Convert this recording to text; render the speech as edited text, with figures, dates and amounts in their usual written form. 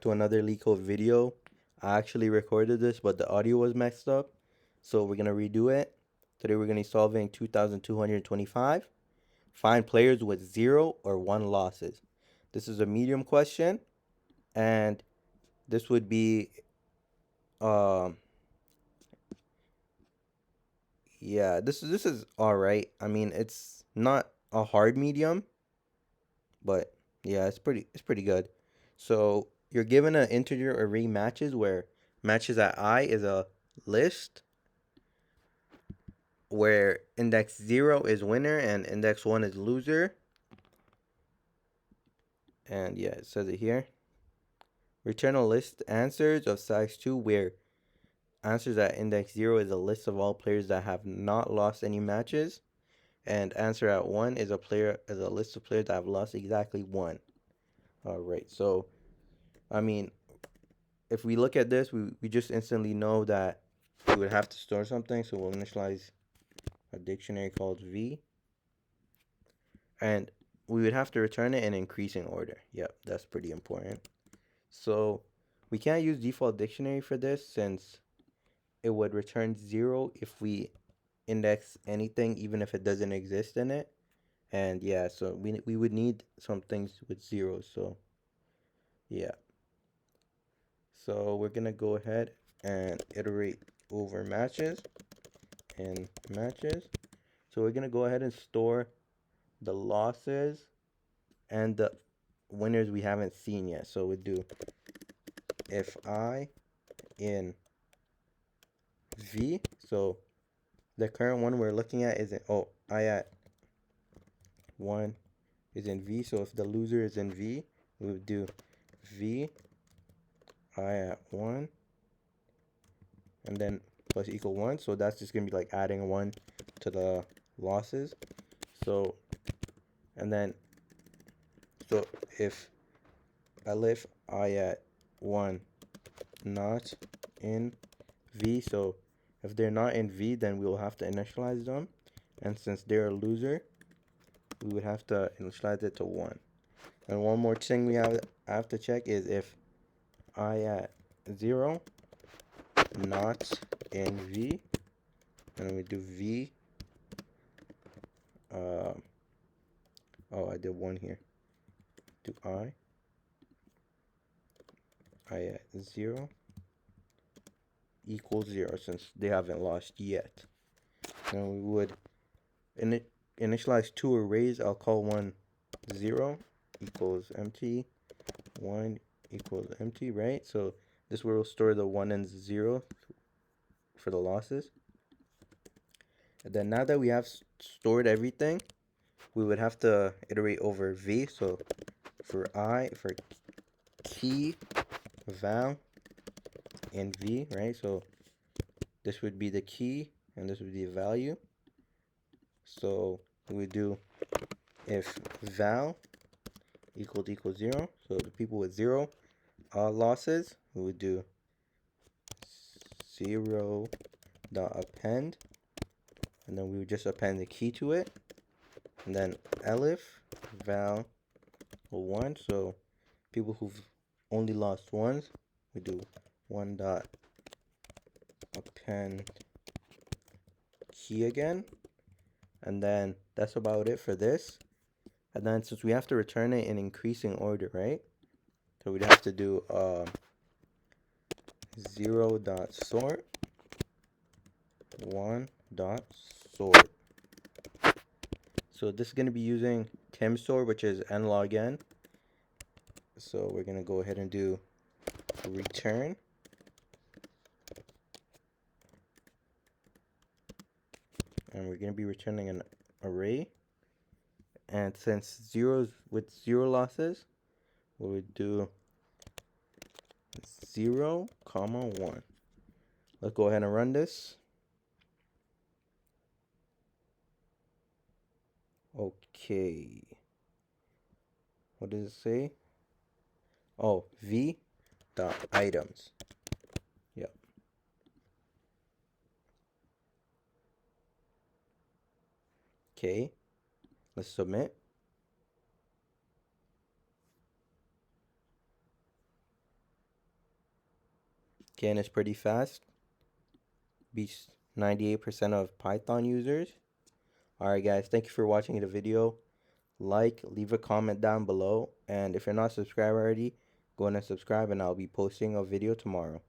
to another Leetcode video. I actually recorded this, but the audio was messed up. So we're going to redo it. Today we're going to be solving 2,225. Find players with 0 or 1 losses. This is a medium question. And this would be, um, yeah, this is all right. I mean, it's not a hard medium, but yeah, it's pretty good. So you're given an integer array matches where matches at I is a list where index 0 is winner and index 1 is loser. And yeah, it says it here. Return a list answers of size 2 where answers at index 0 is a list of all players that have not lost any matches. And answer at 1 is a list of players that have lost exactly one. All right, so I mean, if we look at this, we just instantly know that we would have to store something. So we'll initialize a dictionary called V. And we would have to return it in increasing order. Yep, that's pretty important. So we can't use default dictionary for this since it would return 0 if we index anything, even if it doesn't exist in it. And yeah, so we would need some things with zeros. So yeah. So we're gonna go ahead and iterate over matches and matches. So we're gonna go ahead and store the losses and the winners we haven't seen yet. So we do if I in V. So the current one we're looking at is I at 1 is in V. So if the loser is in V, we would do V I at 1 and then plus equal 1. So that's just gonna be like adding 1 to the losses. So and then so if elif I at 1 not in V, so if they're not in V, then we will have to initialize them, and since they're a loser, we would have to initialize it to 1. And one more thing we have to check is if I at 0 not in V, and we do V, oh, I did 1 here, do I at 0 equals 0 since they haven't lost yet. And we would initialize 2 arrays. I'll call one 0 equals empty, 1 equals empty, right? So this will store the 1 and 0 for the losses. And then now that we have stored everything, we would have to iterate over V. So for key val in V, right? So this would be the key and this would be the value. So we would do if val equals 0, so the people with 0 losses, we would do 0 dot append, and then we would just append the key to it, and then elif val 1, so people who've only lost ones, we do 1 dot append key again, and then that's about it for this. And then since we have to return it in increasing order, right? So we'd have to do 0 dot sort 1 dot sort. So this is going to be using timsort, which is n log n. So we're going to go ahead and do return. And we're going to be returning an array. And since zeros with 0 losses, we would do 0, comma 1. Let's go ahead and run this. Okay. What does it say? Oh, v dot items. Yep. Okay. Let's submit. Okay, and it's pretty fast. Beats 98% of Python users. Alright guys, thank you for watching the video. Like, leave a comment down below, and if you're not subscribed already, go ahead and subscribe, and I'll be posting a video tomorrow.